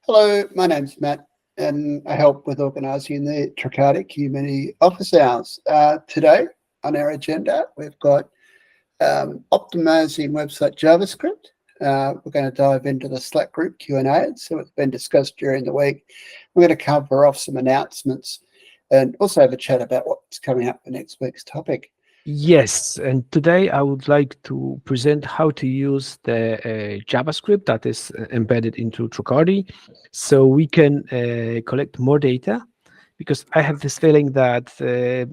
Hello, my name's Matt, and I help with organising the Tracardi Community Office Hours. Today on our agenda, we've got optimising website JavaScript. We're going to dive into the Slack group Q&A, so it's been discussed during the week. We're going to cover off some announcements and also have a chat about what's coming up for next week's topic. Yes, and today I would like to present how to use the JavaScript that is embedded into Tracardi so we can collect more data, because I have this feeling that a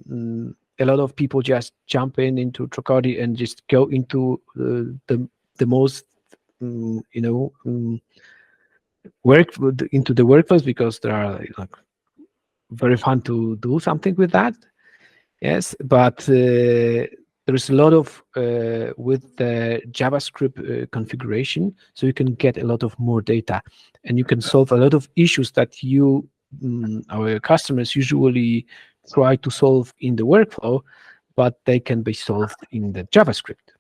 lot of people just jump into Tracardi and just go into the most work into the workflows, because they are like very fun to do something with that. Yes, but there is a lot of with the JavaScript configuration, so you can get a lot of more data, and you can solve a lot of issues that you, our customers, usually try to solve in the workflow, but they can be solved in the JavaScript.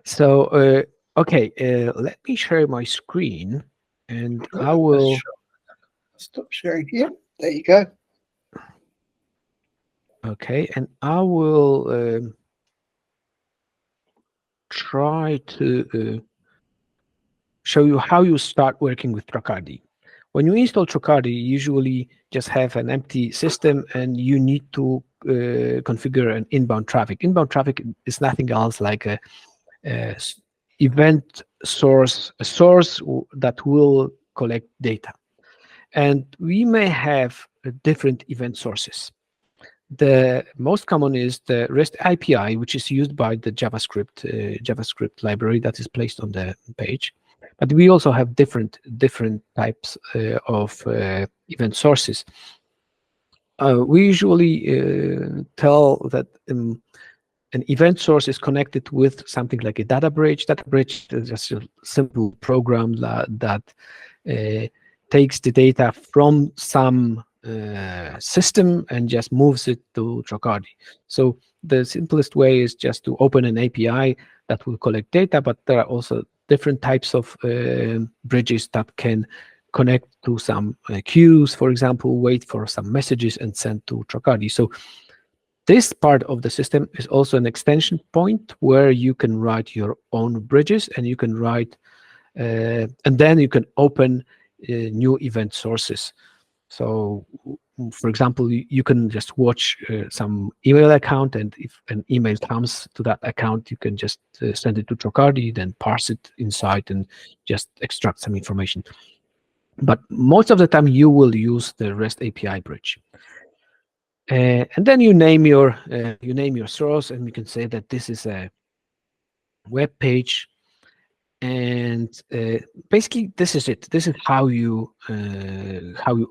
So, okay, let me share my screen, and I will stop sharing here. There you go. Okay, and I will try to show you how you start working with Tracardi. When you install Tracardi, you usually just have an empty system and you need to configure an inbound traffic. Inbound traffic is nothing else like a event source, a source that will collect data. And we may have different event sources. The most common is the REST API, which is used by the JavaScript library that is placed on the page. But we also have different types of event sources. We usually tell that an event source is connected with something like a data bridge. Data bridge is just a simple program that takes the data from some system and just moves it to Tracardi. So the simplest way is just to open an API that will collect data, but there are also different types of bridges that can connect to some queues, for example, wait for some messages and send to Tracardi. So this part of the system is also an extension point where you can write your own bridges, and you can write, and then you can open new event sources. So, for example, you can just watch some email account, and if an email comes to that account, you can just send it to Tracardi, then parse it inside and just extract some information. But most of the time, you will use the REST API bridge. And then you name your source, and you can say that this is a web page. And basically, this is it. This is how you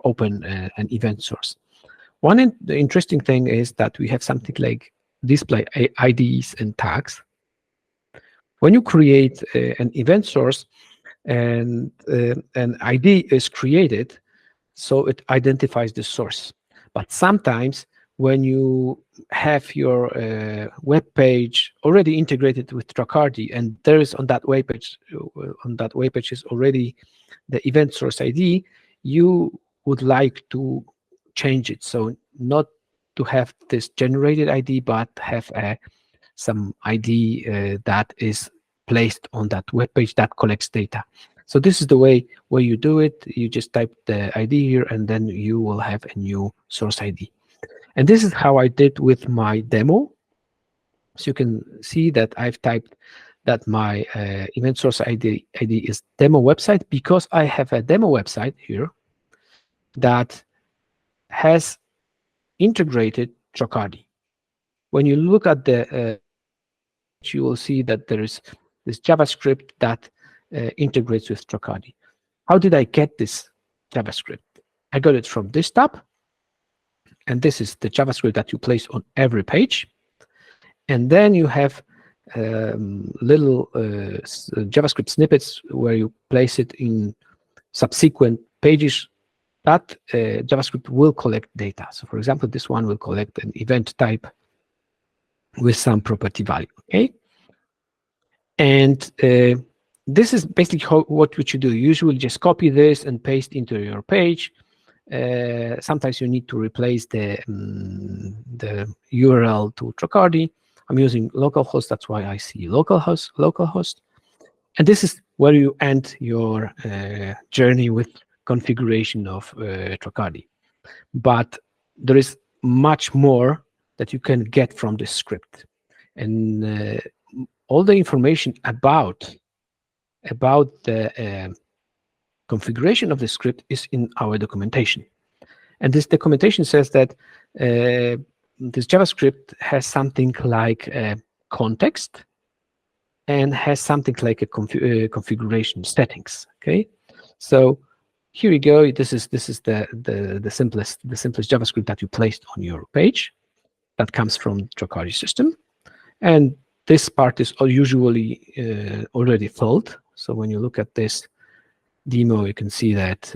open an event source. One interesting thing is that we have something like display IDs and tags. When you create an event source and an ID is created, so it identifies the source. But sometimes when you have your web page already integrated with Tracardi, and there is on that web page is already the event source ID, you would like to change it. So not to have this generated ID, but have some ID that is placed on that web page that collects data. So this is the way where you do it. You just type the ID here, and then you will have a new source ID. And this is how I did with my demo. So you can see that I've typed that my event source ID is demo website, because I have a demo website here that has integrated Tracardi. When you look at the you will see that there is this JavaScript that integrates with Tracardi. How did I get this JavaScript? I got it from this tab, and this is the JavaScript that you place on every page. And then you have little JavaScript snippets where you place it in subsequent pages that JavaScript will collect data. So for example, this one will collect an event type with some property value, okay? And this is basically what you do. You usually just copy this and paste into your page. Sometimes you need to replace the URL to Tracardi. I'm using localhost, that's why I see localhost. And this is where you end your journey with configuration of Tracardi. But there is much more that you can get from this script. And all the information about the configuration of the script is in our documentation. And this documentation says that this JavaScript has something like a context and has something like a configuration settings. Okay, so here we go. This is the simplest JavaScript that you placed on your page that comes from Tracardi system, and this part is usually already filled. So when you look at this demo, you can see that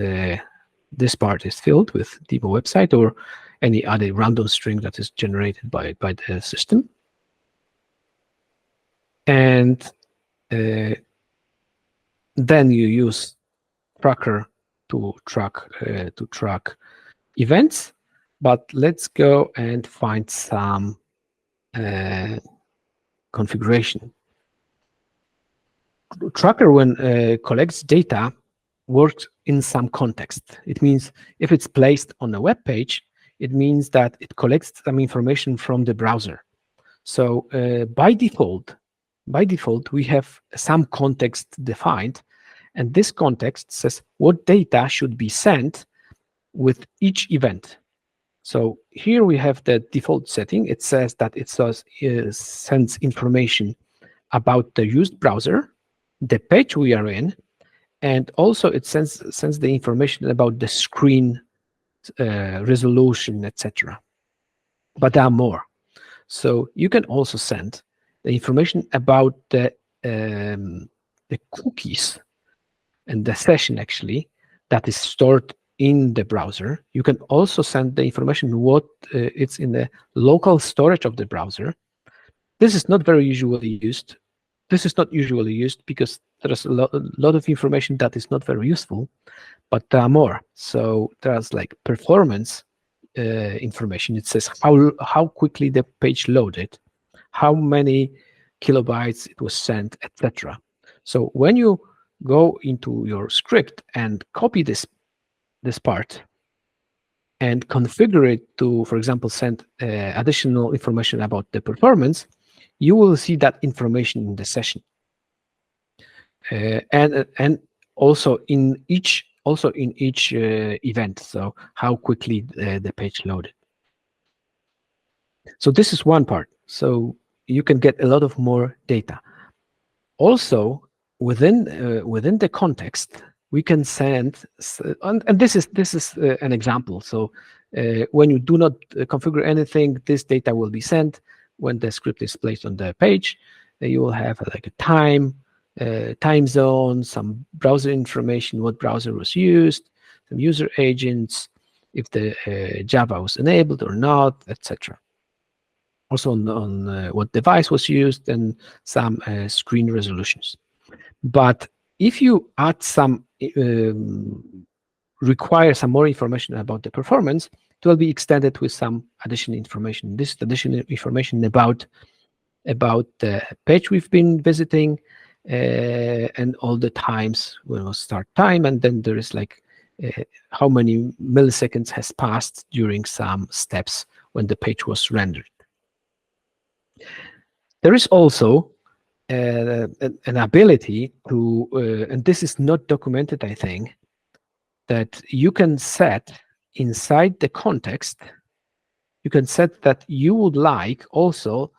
this part is filled with demo website or any other random string that is generated by the system. And then you use tracker to track events. But let's go and find some configuration. Tracker, when collects data, works in some context. It means if it's placed on a web page, it means that it collects some information from the browser. So by default, we have some context defined, and this context says what data should be sent with each event. So here we have the default setting. It says that it sends information about the used browser, the page we are in, and also it sends the information about the screen resolution, etc. But there are more. So you can also send the information about the cookies and the session actually that is stored in the browser. You can also send the information what it's in the local storage of the browser. This is not very usually used. This is not usually used because there's a lot of information that is not very useful, but there are more. So there's like performance information. It says how quickly the page loaded, how many kilobytes it was sent, etc. So when you go into your script and copy this part and configure it to, for example, send additional information about the performance, you will see that information in the session. And also in each event, so how quickly the page loaded. So this is one part. So you can get a lot of more data. Also within the context, we can send, and this is an example. So when you do not configure anything, this data will be sent when the script is placed on the page. You will have like a time zone, some browser information, what browser was used, some user agents, if the Java was enabled or not, etc. Also on what device was used and some screen resolutions. But if you add some, require some more information about the performance, it will be extended with some additional information. This additional information about the page we've been visiting and all the times when it was start time, and then there is like how many milliseconds has passed during some steps when the page was rendered. There is also an ability to, and this is not documented, I think, that you can set inside the context, you can set that you would like also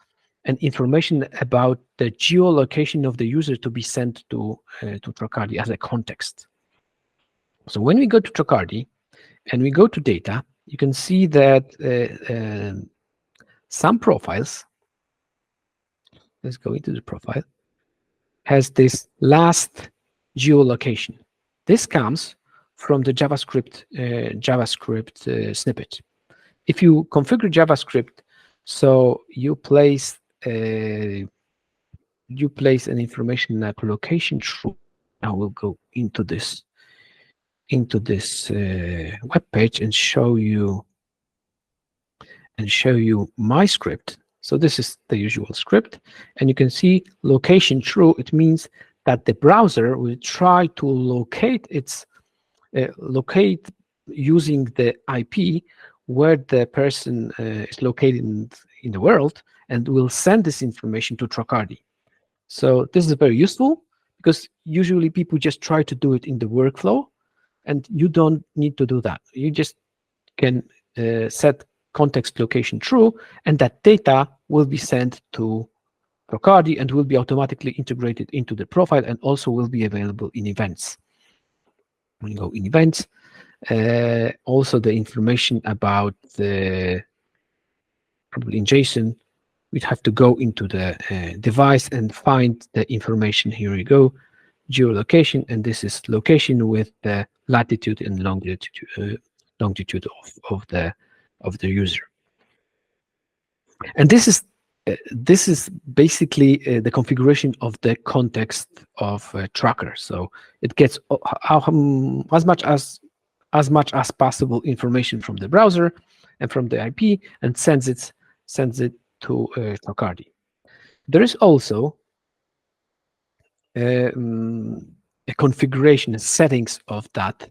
an information about the geolocation of the user to be sent to Tracardi as a context. So when we go to Tracardi and we go to data, you can see that some profiles, let's go into the profile, has this last geolocation. This comes from the JavaScript snippet. If you configure JavaScript, so you place an information like location true, I will go into this web page and show you my script. So this is the usual script, and you can see location true. It means that the browser will try to locate locate using the IP where the person is located in the world, and will send this information to Tracardi. So this is very useful because usually people just try to do it in the workflow, and you don't need to do that. You just can set context location true, and that data will be sent to Tracardi and will be automatically integrated into the profile, and also will be available in events. When you go in events, also the information about the, probably in JSON, we'd have to go into the device and find the information. Here we go, geolocation, and this is location with the latitude and longitude of the user. And this is basically the configuration of the context of Tracker. So it gets as much as possible information from the browser and from the IP, and sends it to Tracardi. There is also a configuration, settings of that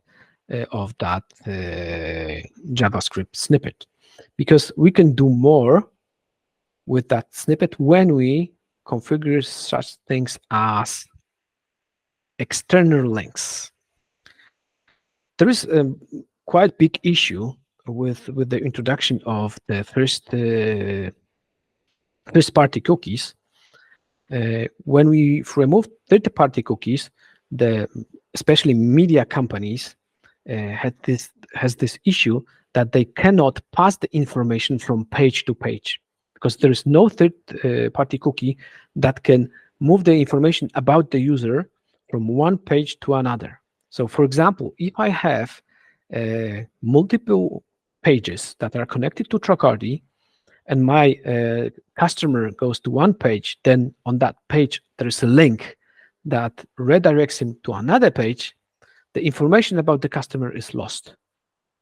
JavaScript snippet, because we can do more with that snippet when we configure such things as external links. There is a quite big issue with the introduction of the first-party cookies. When we remove third-party cookies, especially media companies has this issue that they cannot pass the information from page to page, because there is no third-party cookie that can move the information about the user from one page to another. So, for example, if I have multiple pages that are connected to Tracardi, and my customer goes to one page, then on that page there is a link that redirects him to another page, the information about the customer is lost,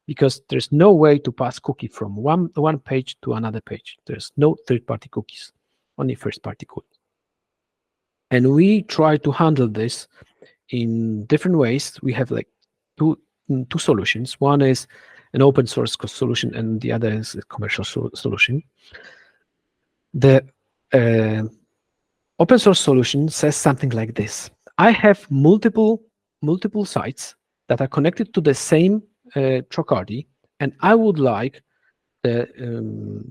because there's no way to pass cookie from one page to another page. There's no third-party cookies, only first-party cookies. And we try to handle this in different ways. We have like two solutions. One is an open source solution, and the other is a commercial solution. The open source solution says something like this: I have multiple sites that are connected to the same Tracardi, and I would like the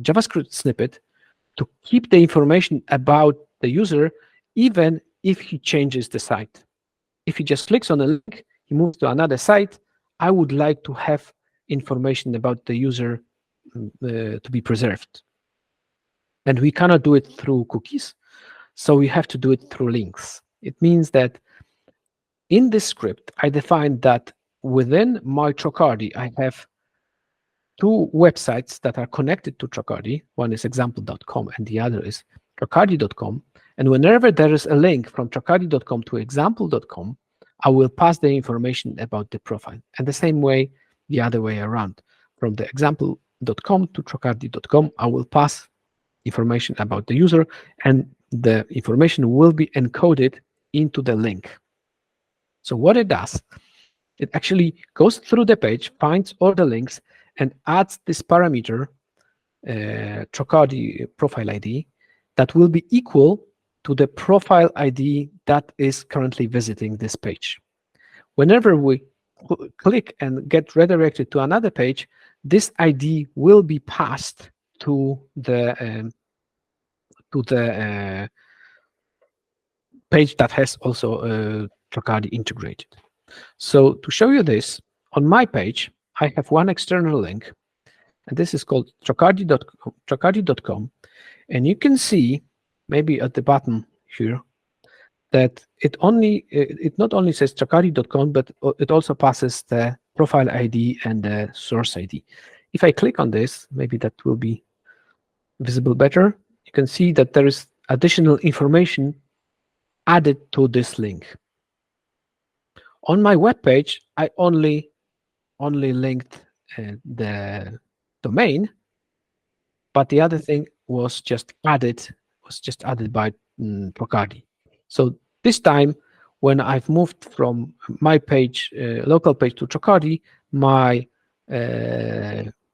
JavaScript snippet to keep the information about the user even if he changes the site. If he just clicks on a link, he moves to another site, I would like to have information about the user to be preserved. And we cannot do it through cookies, so we have to do it through links. It means that in this script, I define that within my Tracardi, I have two websites that are connected to Tracardi. One is example.com and the other is tracardi.com. And whenever there is a link from tracardi.com to example.com, I will pass the information about the profile. And the same way, the other way around. From the example.com to tracardi.com, I will pass information about the user, and the information will be encoded into the link. So what it does, it actually goes through the page, finds all the links, and adds this parameter, Tracardi profile ID, that will be equal to the profile ID that is currently visiting this page. Whenever we click and get redirected to another page, this ID will be passed to the page that has also Tracardi integrated. So to show you this, on my page, I have one external link, and this is called tracardi.com. And you can see, maybe at the bottom here, that it not only says tracardi.com, but it also passes the profile ID and the source ID. If I click on this, maybe that will be visible better. You can see that there is additional information added to this link. On my web page, I only linked the domain, but the other thing was just added by Tracardi. So this time, when I've moved from my page, local page, to Tracardi, my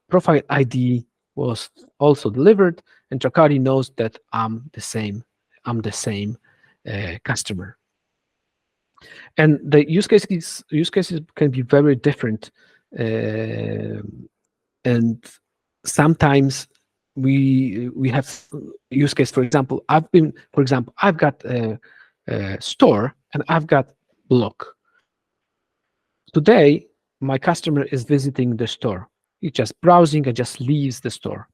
profile ID was also delivered, and Tracardi knows that I'm the same customer. And the use cases can be very different, and sometimes we have use case. For example, I've got a store and I've got blog. Today, my customer is visiting the store. He's just browsing and just leaves the store.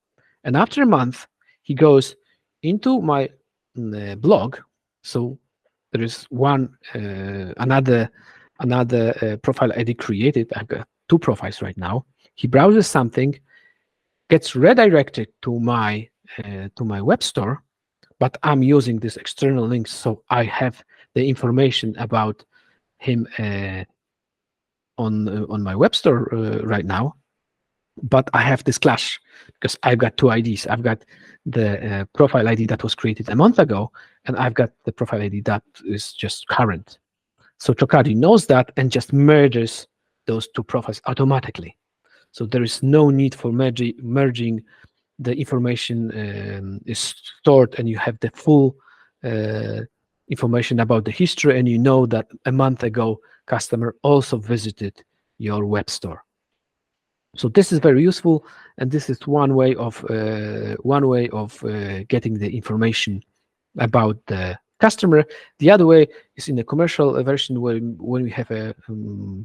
And after a month, he goes into my blog. So there is another profile ID created. I've got 2 profiles right now. He browses something, gets redirected to my web store, but I'm using this external link, so I have the information about him on my web store right now. But I have this clash because I've got 2 IDs. I've got the profile ID that was created a month ago, and I've got the profile ID that is just current. So Tracardi knows that and just merges those 2 profiles automatically. So there is no need for merging. The information is stored, and you have the full information about the history, and you know that a month ago customer also visited your web store. So this is very useful, and this is one way of getting the information about the customer. The other way is in the commercial version, when we have a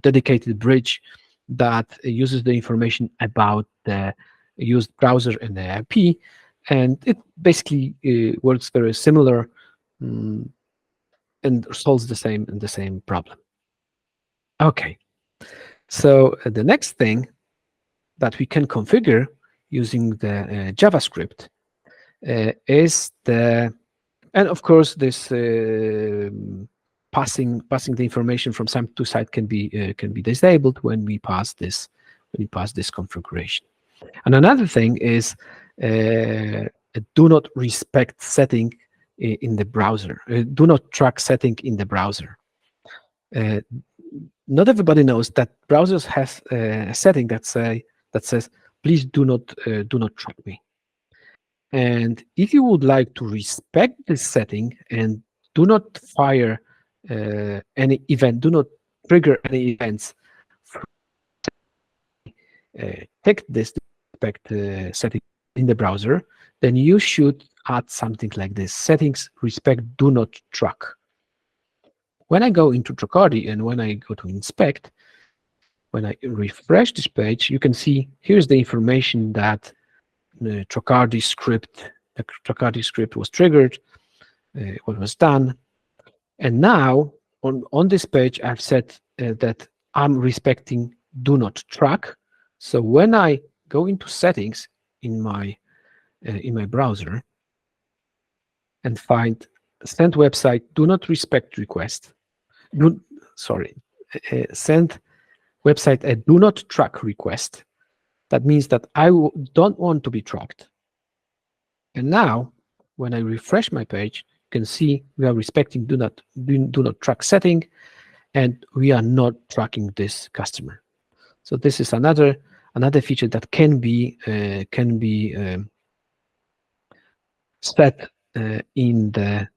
dedicated bridge that uses the information about the used browser and the IP, and it basically works very similar and solves the same problem. Okay, so the next thing that we can configure using the JavaScript is and of course this passing the information from site to site can be disabled when we pass this configuration. And another thing is a do not respect setting in the browser. Do not track setting in the browser. Not everybody knows that browsers have a setting that says, please do not track me. And if you would like to respect this setting and do not fire any event, do not trigger any events, take this respect setting in the browser, then you should add something like this: settings respect do not track. When I go into Tracardi and when I go to inspect, when I refresh this page, you can see here's the information that the Tracardi script was triggered, what was done. And now on this page, I've said that I'm respecting do not track. So when I go into settings in my browser and find send website do not respect request, send website a do not track request, that means that I don't want to be tracked. And now when I refresh my page, you can see we are respecting do not track setting, and we are not tracking this customer. So this is another feature that can be set in the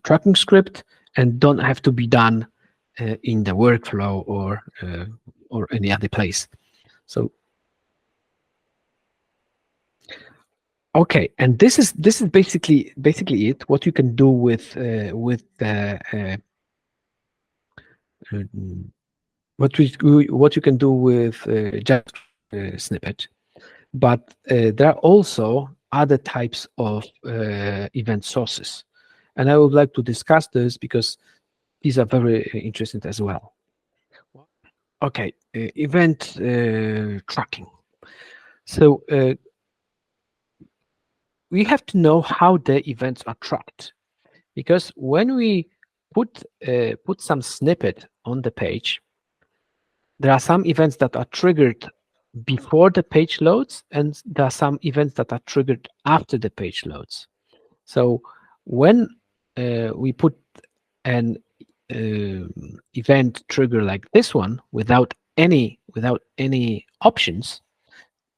tracking script and don't have to be done in the workflow or any other place. So okay, and this is basically it. What you can do with the what you can do with JavaScript snippet, but there are also other types of event sources, and I would like to discuss this because these are very interesting as well. Okay, event tracking. So we have to know how the events are tracked, because when we put some snippet on the page, there are some events that are triggered before the page loads, and there are some events that are triggered after the page loads. So when we put an event trigger like this one without any options,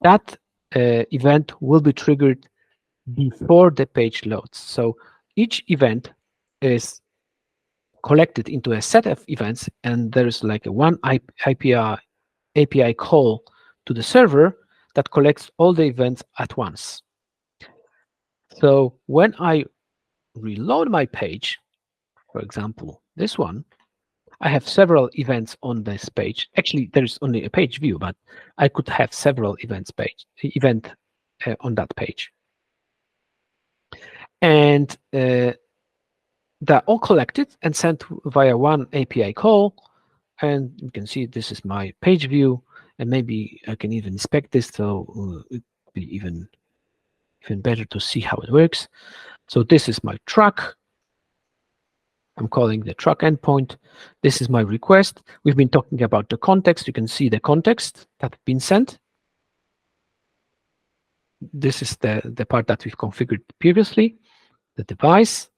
that event will be triggered before the page loads. So each event is collected into a set of events, and there's like a one API call to the server that collects all the events at once. So when I reload my page, for example, this one, I have several events on this page. Actually, there's only a page view, but I could have several event on that page. And they're all collected and sent via one API call. And you can see this is my page view, and maybe I can even inspect this, so it'd be even better to see how it works. So this is my truck. I'm calling the truck endpoint. This is my request. We've been talking about the context. You can see the context that's been sent. This is the part that we've configured previously, the device.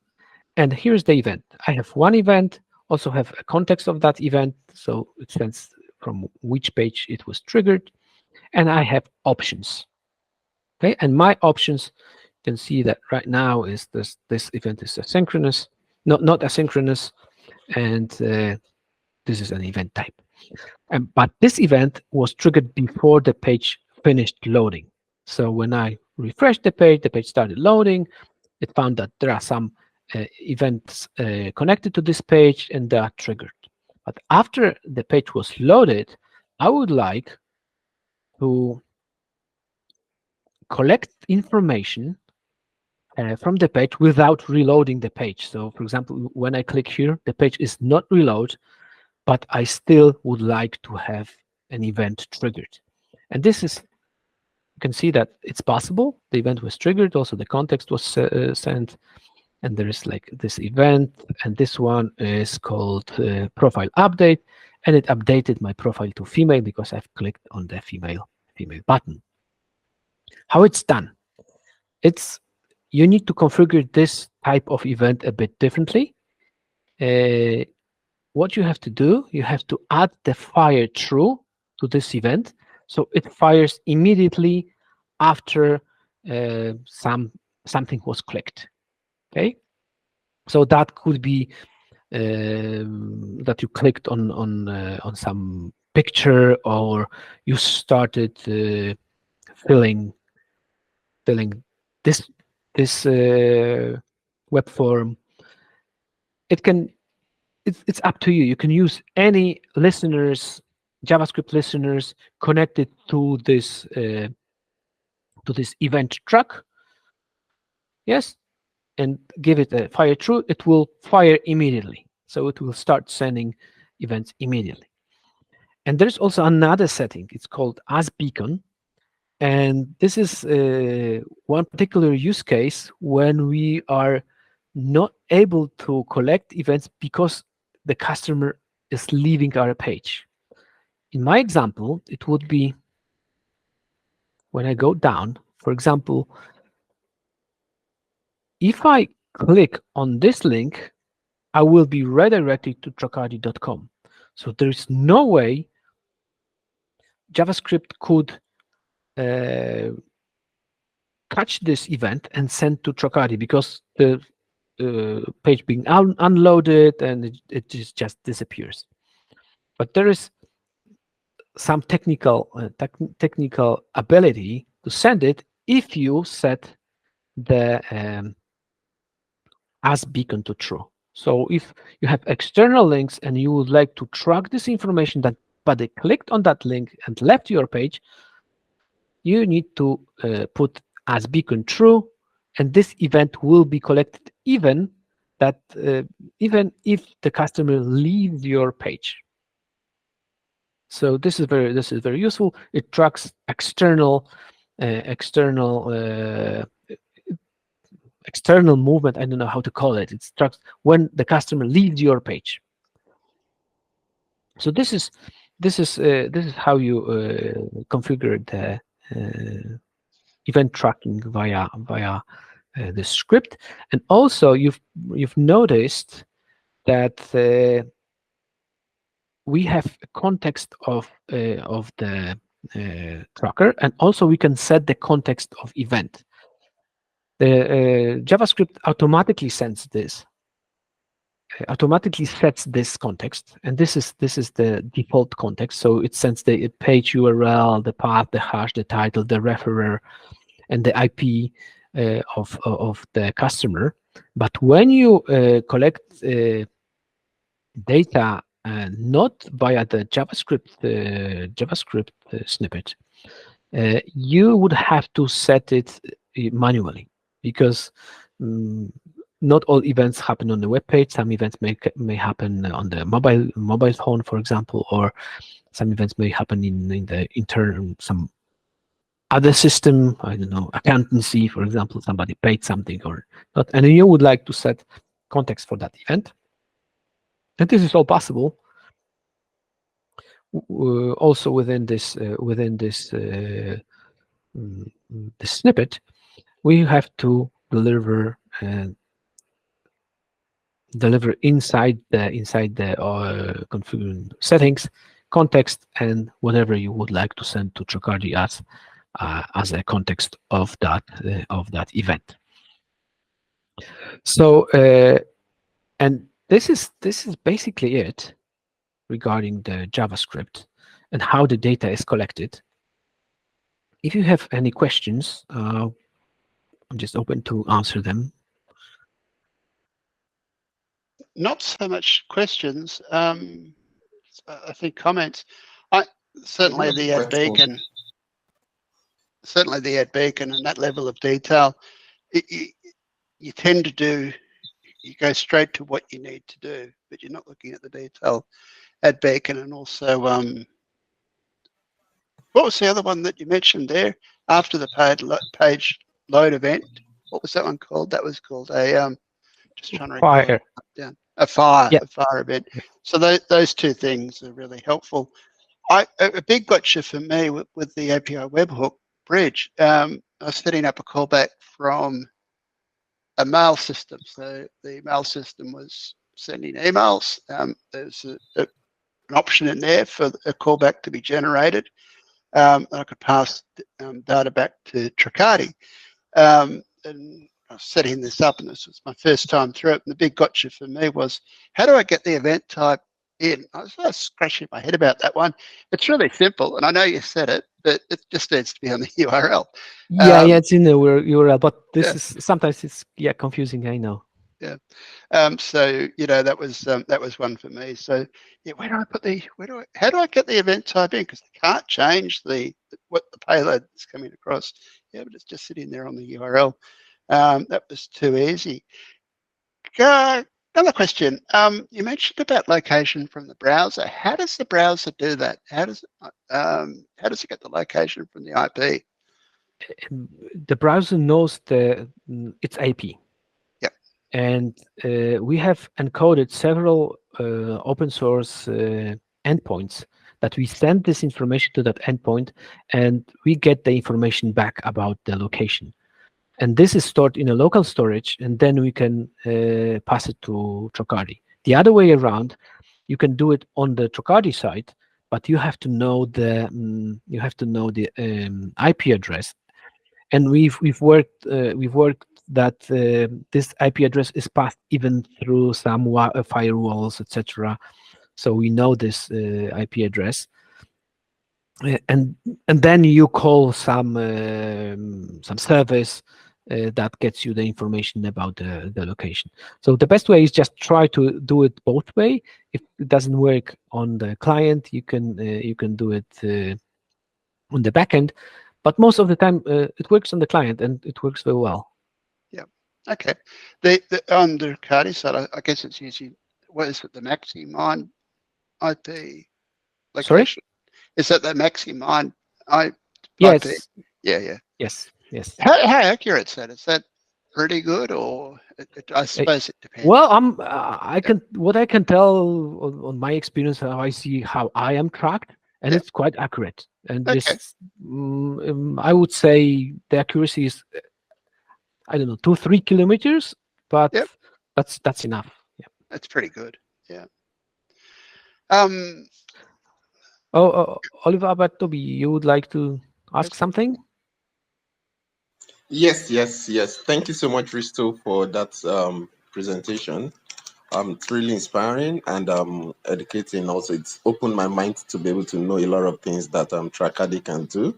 And here's the event. I have one event, also have a context of that event. So it sends from which page it was triggered. And I have options. Okay, and my options, you can see that right now is this event is asynchronous, not asynchronous, and this is an event type. But this event was triggered before the page finished loading. So when I refreshed the page started loading. It found that there are some events connected to this page, and they are triggered. But after the page was loaded, I would like to collect information from the page without reloading the page. So for example, when I click here, the page is not reload, but I still would like to have an event triggered. And this is, you can see that it's possible. The event was triggered, also the context was sent, and there is like this event, and this one is called profile update, and it updated my profile to female because I've clicked on the female button. How it's done? You need to configure this type of event a bit differently. What you have to do, you have to add the fire true to this event, so it fires immediately after something was clicked. Okay, so that could be that you clicked on some picture, or you started filling this web form. It's up to you. You can use any JavaScript listeners connected to this event truck. Yes, and give it a fire true. It will fire immediately, so it will start sending events immediately. And there's also another setting. It's called as beacon. And this is one particular use case when we are not able to collect events because the customer is leaving our page. In my example, it would be when I go down, for example, if I click on this link, I will be redirected to tracardi.com. So there's no way JavaScript could catch this event and send to Tracardi, because the page being unloaded and it just disappears. But there is some technical ability to send it if you set the as beacon to true. So if you have external links and you would like to track this information but they clicked on that link and left your page, you need to put as beacon true, and this event will be collected even if the customer leaves your page. So this is very useful. It tracks external movement. I don't know how to call it. It tracks when the customer leaves your page. So this is how you configure the event tracking via the script. And also you've noticed that we have a context of the tracker, and also we can set the context of event. The JavaScript automatically sets this context, and this is the default context. So it sends the page URL, the path, the hash, the title, the referrer, and the IP of the customer. But when you collect data not via the JavaScript snippet, you would have to set it manually, because not all events happen on the web page. Some events may happen on the mobile phone, for example, or some events may happen in the internal some other system. I don't know, accountancy, for example. Somebody paid something or not, and you would like to set context for that event. And this is all possible. Also within this the snippet, we have to deliver inside the configuring settings context and whatever you would like to send to Tracardi as a context of that event. So and this is basically it regarding the JavaScript and how the data is collected. If you have any questions, I'm just open to answer them. Not so much questions. I think comments. Certainly the ad beacon. Certainly the ad beacon and that level of detail. You tend to do. You go straight to what you need to do, but you're not looking at the detail. Ad beacon, and also what was the other one that you mentioned there after the page load event? What was that one called? That was called a just trying to recall Fire. down. A fire event. Yeah. So those two things are really helpful. A big gotcha for me with the API webhook bridge. I was setting up a callback from a mail system. So the mail system was sending emails. There's an option in there for a callback to be generated. I could pass data back to Tracardi. And I was setting this up, and this was my first time through it. And the big gotcha for me was, how do I get the event type in? I was scratching my head about that one. It's really simple, and I know you said it, but it just needs to be on the URL. Yeah, it's in the URL, but this is sometimes it's confusing. I know. Yeah. So that was one for me. So yeah, how do I get the event type in? Because I can't change what the payload is coming across. Yeah, but it's just sitting there on the URL. That was too easy. Another question. You mentioned about location from the browser. How does the browser do that? How does it get the location from the IP? The browser knows its IP. Yep. And we have encoded several open source endpoints that we send this information to that endpoint, and we get the information back about the location. And this is stored in a local storage, and then we can pass it to Tracardi. The other way around, you can do it on the Tracardi side, but you have to know the IP address. And we've worked that this IP address is passed even through some firewalls, etc. So we know this IP address, and then you call some service that gets you the information about the location. So the best way is just try to do it both way. If it doesn't work on the client, you can do it on the backend. But most of the time, it works on the client, and it works very well. Yeah. Okay. On the Tracardi side, I guess it's using, what is it, the maxi-mind IP location? Sorry? Is that the maxi-mind IP? Yes. Yeah. Yes. How accurate is that? Is that pretty good, or I Eh, suppose it depends. Well, I Yep. can what I can tell on my experience, how I see how I am tracked, and Yep. it's quite accurate. And Okay. this, I would say the accuracy is, I don't know, 2-3 kilometers, but Yep. that's enough. Yeah. That's pretty good. Yeah. Um. Oliver, but Toby, you would like to ask something? Yes, yes, yes. Thank you so much, Risto, for that presentation. It's really inspiring and educating. Also, it's opened my mind to be able to know a lot of things that Tracardi can do.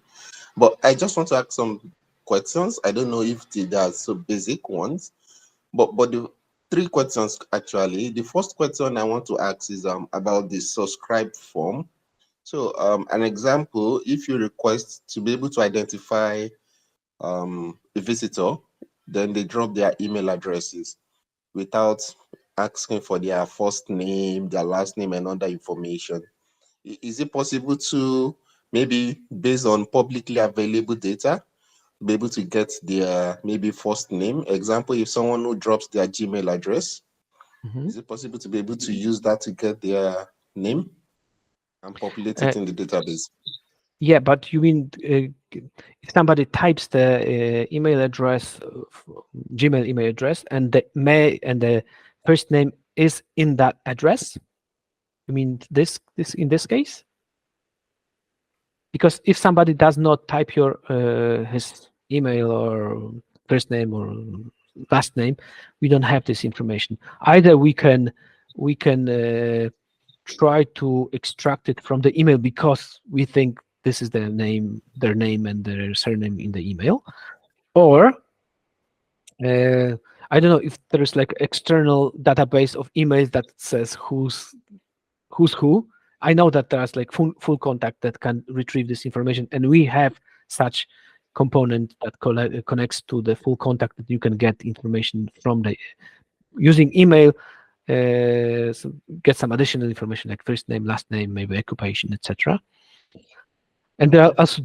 But I just want to ask some questions. I don't know if they are so basic ones, but the three questions actually. The first question I want to ask is about the subscribe form. So an example, if you request to be able to identify a visitor, then they drop their email addresses without asking for their first name, their last name, and other information. Is it possible to, maybe based on publicly available data, be able to get their maybe first name? Example, if someone who drops their Gmail address, Mhm. is it possible to be able to use that to get their name and populate Uh, it in the database? yeah, but you mean if somebody types the email address, Gmail email address, and the first name is in that address? You mean this in this case? Because if somebody does not type your his email or first name or last name, we don't have this information. Either we can try to extract it from the email because we think this is their name and their surname in the email, or uh, I don't know if there's like external database of emails that says who's who. I know that there's like full contact that can retrieve this information, and we have such component that connects to the full contact that you can get information from the using email. So get some additional information like first name, last name, maybe occupation, etc. And there are Okay. also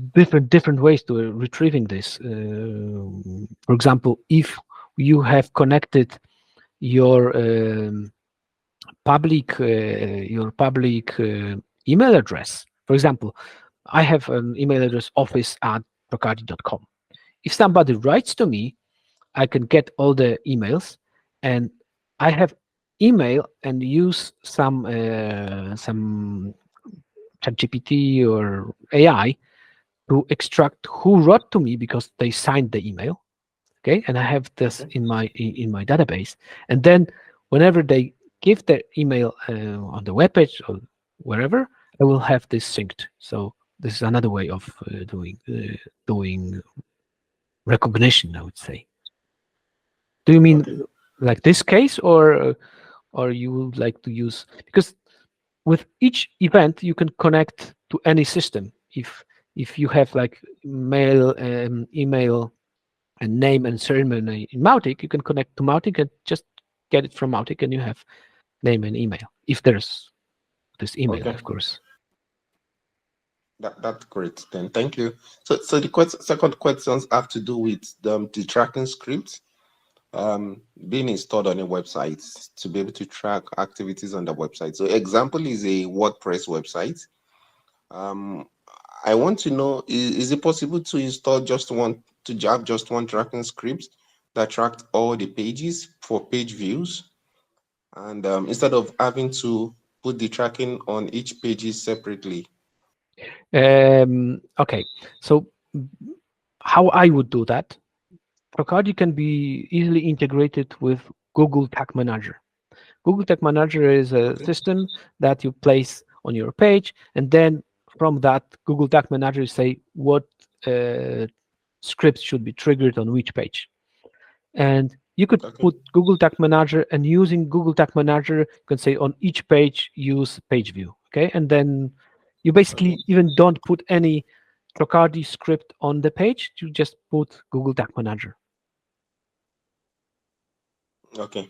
different ways to retrieving this. For example, if you have connected your public email address. For example, I have an email address office@tracardi.com. If somebody writes to me, I can get all the emails, and I have email and use some ChatGPT or AI to extract who wrote to me because they signed the email. Okay, and I have this Okay. in my database, and then whenever they give their email on the webpage or wherever, I will have this synced. So this is another way of doing recognition, I would say. Do you mean Okay. like this case, or you would like to use, because with each event you can connect to any system. If you have like email and name and surname in Mautic, you can connect to Mautic and just get it from Mautic, and you have name and email. If there's this email, Okay. of course. That's great. Then thank you. So the second questions have to do with the tracking script being installed on a website to be able to track activities on the website. So example is a WordPress website. Um, I want to know, is it possible to install just one tracking script that tracked all the pages for page views? And instead of having to put the tracking on each pages separately. Okay, so how I would do that? Tracardi can be easily integrated with Google Tag Manager. Google Tag Manager is a Okay. system that you place on your page, and then from that Google Tag Manager say what uh, scripts should be triggered on which page. And you could Okay. put Google Tag Manager, and using Google Tag Manager, you can say on each page use page view. Okay, and then you Okay. basically even don't put any Tracardi script on the page. You just put Google Tag Manager. Okay.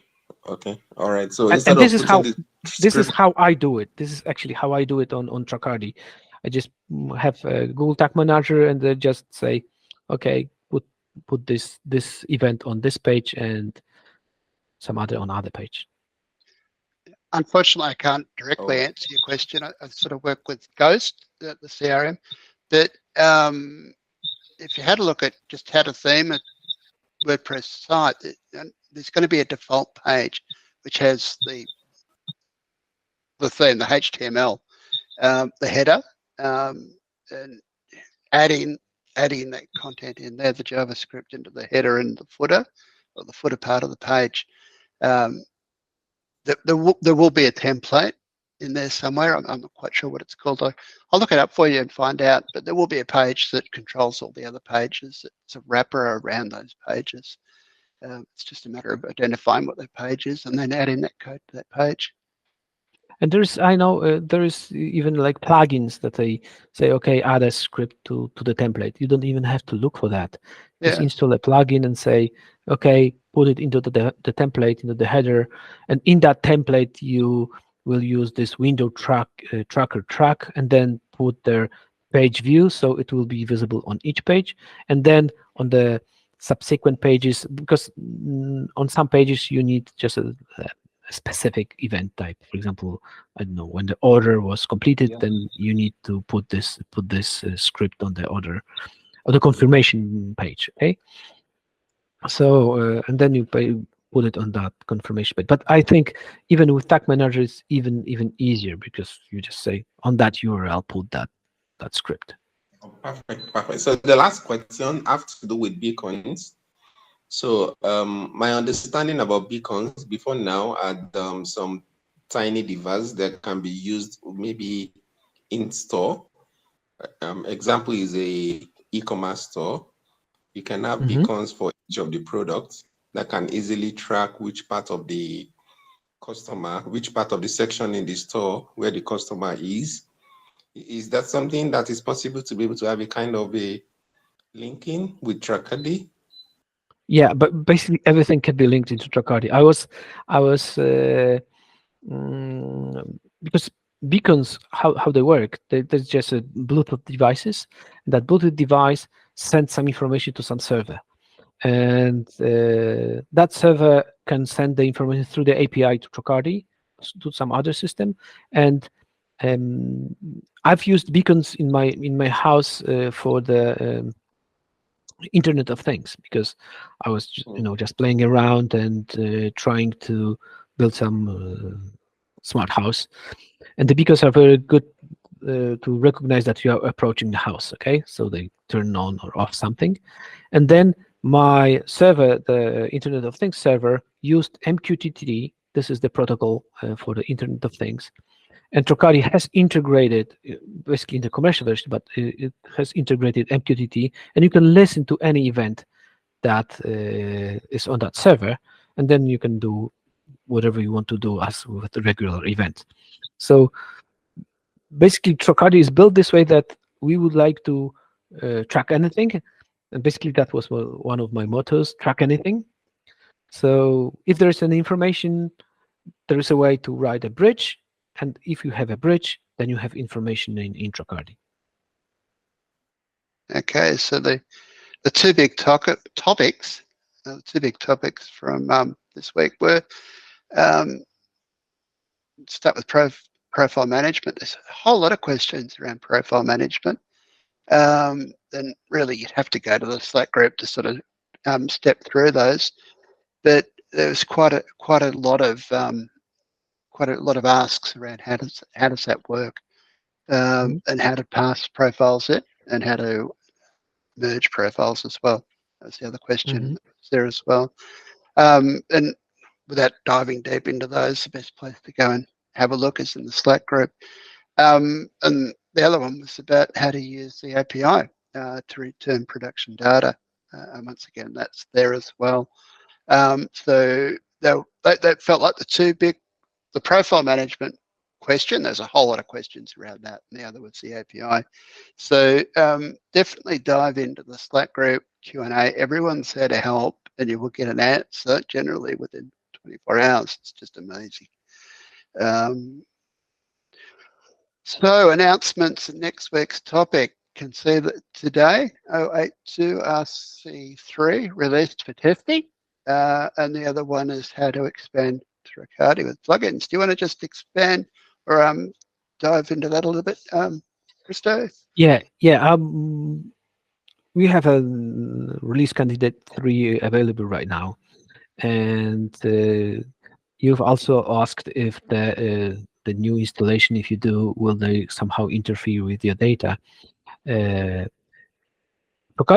Okay. All right. So And instead this of is putting how the script, I do it. This is actually how I do it on Tracardi. I just have a Google Tag Manager and just say, okay, put put this event on this page and some other on other page. Unfortunately, I can't directly answer your question. I sort of work with Ghost, the CRM, that if you had a look at just how to theme a WordPress site, there's going to be a default page which has the theme, the HTML, the header, and adding that content in there, the JavaScript into the header and the footer, or the footer part of the page. There will be a template in there somewhere. I'm not quite sure what it's called. I'll look it up for you and find out, but there will be a page that controls all the other pages. It's a wrapper around those pages. It's just a matter of identifying what that page is and then adding that code to that page. And I know there is even like plugins that they say, okay, add a script to the template. You don't even have to look for that. Just install a plugin and say, okay, put it into the template, into the header, and in that template you will use this window tracker track, and then put their page view, so it will be visible on each page, and then on the subsequent pages, because on some pages you need just a specific event type. For example, I don't know, when the order was completed, then you need to put this script on the order or the confirmation page. Okay, so and then you put it on that confirmation page. But I think even with Tag Manager, it's even easier, because you just say on that URL put that script. Oh, perfect. So the last question has to do with beacons. So my understanding about beacons before now had some tiny device that can be used maybe in store. Example is a e-commerce store. You can have beacons for each of the products that can easily track which part of the customer, which part of the section in the store where the customer is. Is that something that is possible to be able to have a kind of a linking with Tracardi? Yeah, but basically everything can be linked into Tracardi. Because beacons, how they work, there's just a Bluetooth devices. That Bluetooth device sends some information to some server, and that server can send the information through the API to Tracardi, to some other system. And I've used beacons in my house for the Internet of Things, because I was just playing around and trying to build some smart house, and the beacons are very good to recognize that you are approaching the house. Okay, so they turn on or off something, and then my server, the Internet of Things server, used MQTT. This is the protocol for the Internet of Things. And Tracardi has integrated, basically in the commercial version, but it has integrated MQTT, and you can listen to any event that is on that server, and then you can do whatever you want to do as with a regular event. So basically, Tracardi is built this way that we would like to track anything, and basically that was one of my mottos: track anything. So if there is any information, there is a way to write a bridge. And if you have a bridge, then you have information in Tracardi. Okay, so the two big topics from this week were start with profile management. There's a whole lot of questions around profile management. Then really you'd have to go to the Slack group to sort of step through those. But there was quite a lot of asks around how does that work, and how to pass profiles in, and how to merge profiles as well. That's the other question there as well. And without diving deep into those, the best place to go and have a look is in the Slack group. And the other one was about how to use the API to return production data. And once again, that's there as well. So that felt like the profile management question. There's a whole lot of questions around that. And the other was the API. So definitely dive into the Slack group Q&A. Everyone's there to help, and you will get an answer generally within 24 hours. It's just amazing. So announcements and next week's topic. can see that today 082RC3 released for testing, and the other one is how to expand Tracardi with plugins. Do you want to just expand or dive into that a little bit, Christo? Yeah. We have a release candidate 3 available right now, and you've also asked if the new installation, if you do, will they somehow interfere with your data? Tracardi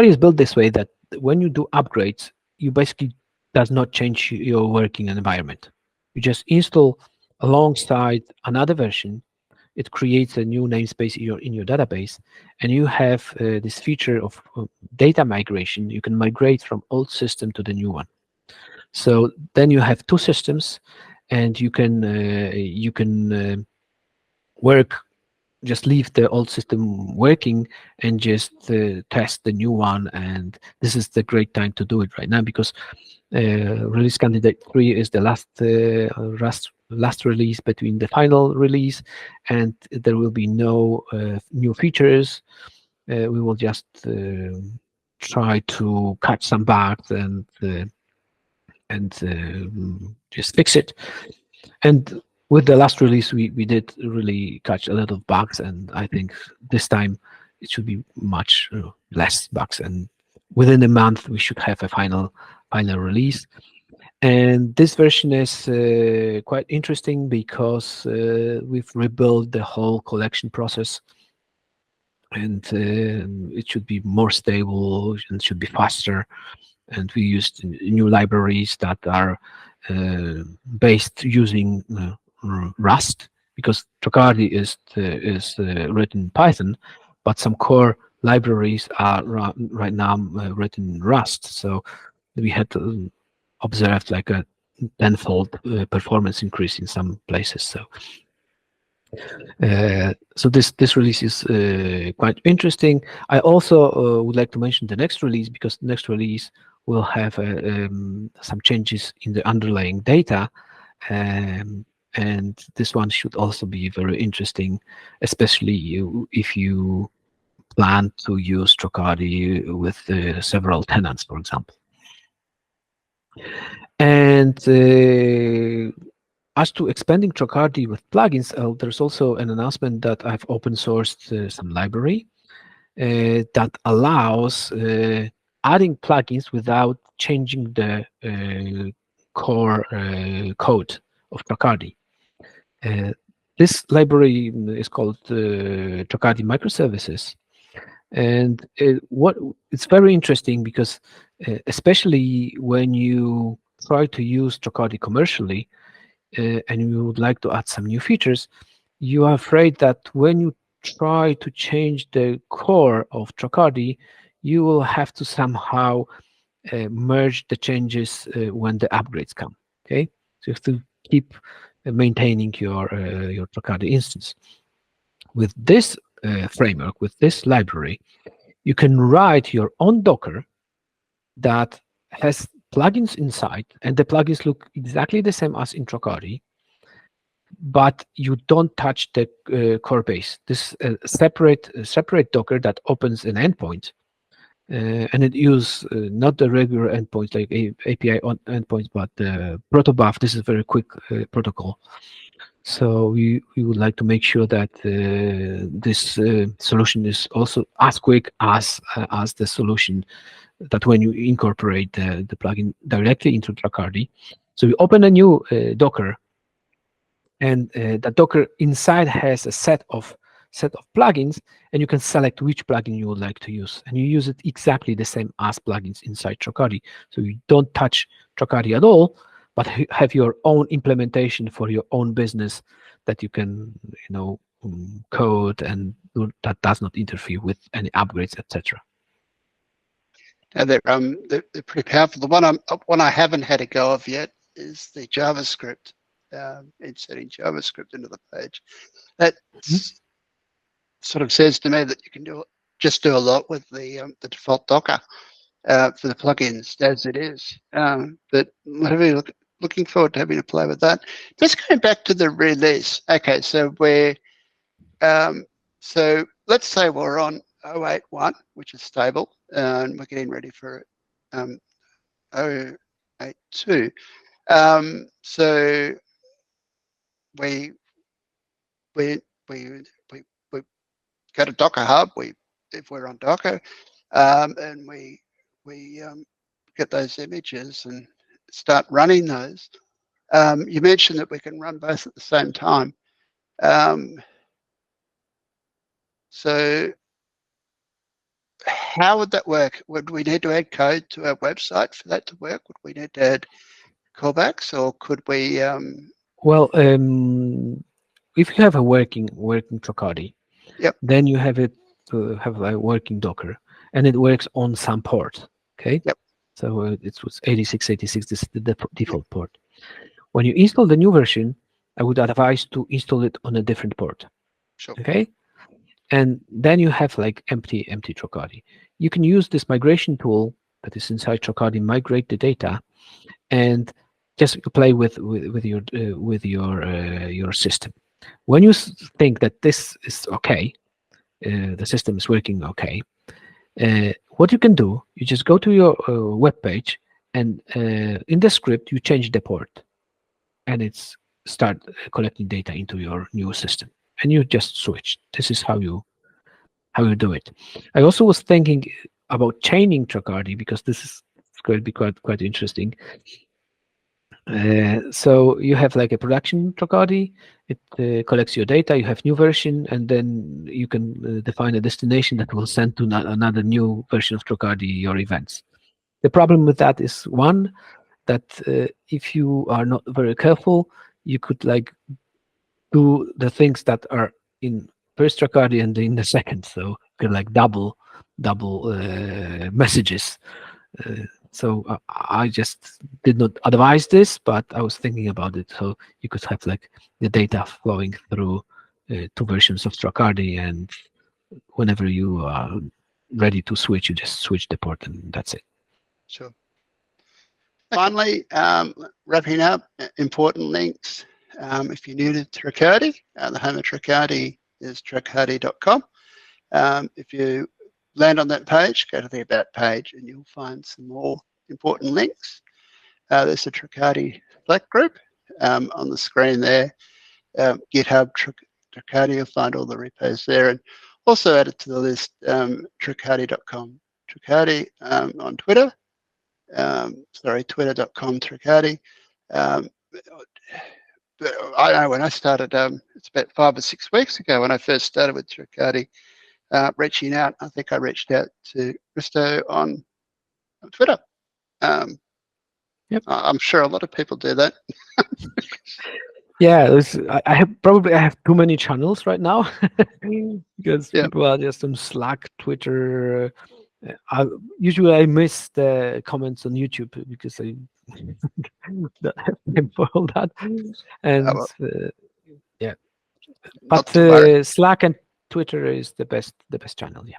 is built this way that when you do upgrades, you basically does not change your working environment. You just install alongside another version. It creates a new namespace in your database, and you have this feature of data migration. You can migrate from old system to the new one. So then you have two systems, and you can work, just leave the old system working and just test the new one. And this is the great time to do it right now, because release candidate 3 is the last release between the final release, and there will be no new features. We will just try to catch some bugs and just fix it. And with the last release, we did really catch a lot of bugs, and I think this time it should be much less bugs. And within a month, we should have a final release. And this version is quite interesting because we've rebuilt the whole collection process, and it should be more stable and should be faster. And we used new libraries that are based using Rust, because Tracardi is written in Python, but some core libraries are right now written in Rust. So we had observed like a tenfold performance increase in some places. So this release is quite interesting. I also would like to mention the next release, because the next release will have some changes in the underlying data, and this one should also be very interesting, especially if you plan to use Tracardi with several tenants, for example. And as to expanding Tracardi with plugins, there's also an announcement that I've open sourced some library that allows adding plugins without changing the core code of Tracardi. This library is called Tracardi Microservices, and it's very interesting because especially when you try to use Tracardi commercially and you would like to add some new features, you are afraid that when you try to change the core of Tracardi, you will have to somehow merge the changes when the upgrades come. Okay, so you have to keep maintaining your Tracardi instance. With this framework, with this library, you can write your own Docker that has plugins inside, and the plugins look exactly the same as in Tracardi, but you don't touch the core base. This separate Docker that opens an endpoint, and it uses not the regular endpoints like API on endpoints, but protobuf. This is a very quick protocol. So we would like to make sure that this solution is also as quick as the solution that when you incorporate the plugin directly into Tracardi. So we open a new Docker, and the Docker inside has a set of plugins, and you can select which plugin you would like to use, and you use it exactly the same as plugins inside Tracardi. So you don't touch Tracardi at all, but have your own implementation for your own business that you can, code, and that does not interfere with any upgrades, etc. And they're pretty powerful. The one I haven't had a go of yet is the JavaScript, inserting JavaScript into the page. That sort of says to me that you can do a lot with the default Docker for the plugins as it is. But whatever looking forward to having a play with that. Just going back to the release. Okay, so so let's say we're on 081, which is stable, and we're getting ready for 082. So we we go to Docker Hub. If we're on Docker, and we get those images and start running those. You mentioned that we can run both at the same time. So how would that work? Would we need to add code to our website for that to work? Would we need to add callbacks, or could we? Well, if you have a working Tracardi, Yep. then you have it to have a working Docker, and it works on some port. Okay. Yep. So it was 8686. This is the default port. When you install the new version, I would advise to install it on a different port. Sure. Okay. And then you have like empty Tracardi. You can use this migration tool that is inside Tracardi, migrate the data, and just play with your system. When you think that this is okay, the system is working okay, what you can do, you just go to your web page, and in the script you change the port, and it's start collecting data into your new system, and you just switch. This is how you do it. I also was thinking about chaining Tracardi, because this is going to be quite interesting. So you have like a production Tracardi. It collects your data. You have new version, and then you can define a destination that will send to another new version of Tracardi your events. The problem with that is, one, that if you are not very careful, you could like do the things that are in first Tracardi and in the second, so you can like double messages. So I just did not advise this, but I was thinking about it. So you could have like the data flowing through two versions of Tracardi, and whenever you are ready to switch, you just switch the port, and that's it. Sure. Finally, wrapping up, important links. If you're new to Tracardi, the home of Tracardi is tracardi.com. If you land on that page, go to the About page, and you'll find some more important links. There's a Tracardi Slack group on the screen there. GitHub Tracardi, you'll find all the repos there, and also added to the list, tracardi.com. Tracardi on Twitter. Twitter.com Tracardi. I know when I started, it's about 5 or 6 weeks ago when I first started with Tracardi, reaching out. I think I reached out to Risto on Twitter. Yep. I'm sure a lot of people do that. Yeah, I have too many channels right now because people are just on Slack, Twitter. Usually I miss the comments on YouTube because I don't have time for all that. And yeah, but Slack and Twitter is the best channel. Yeah.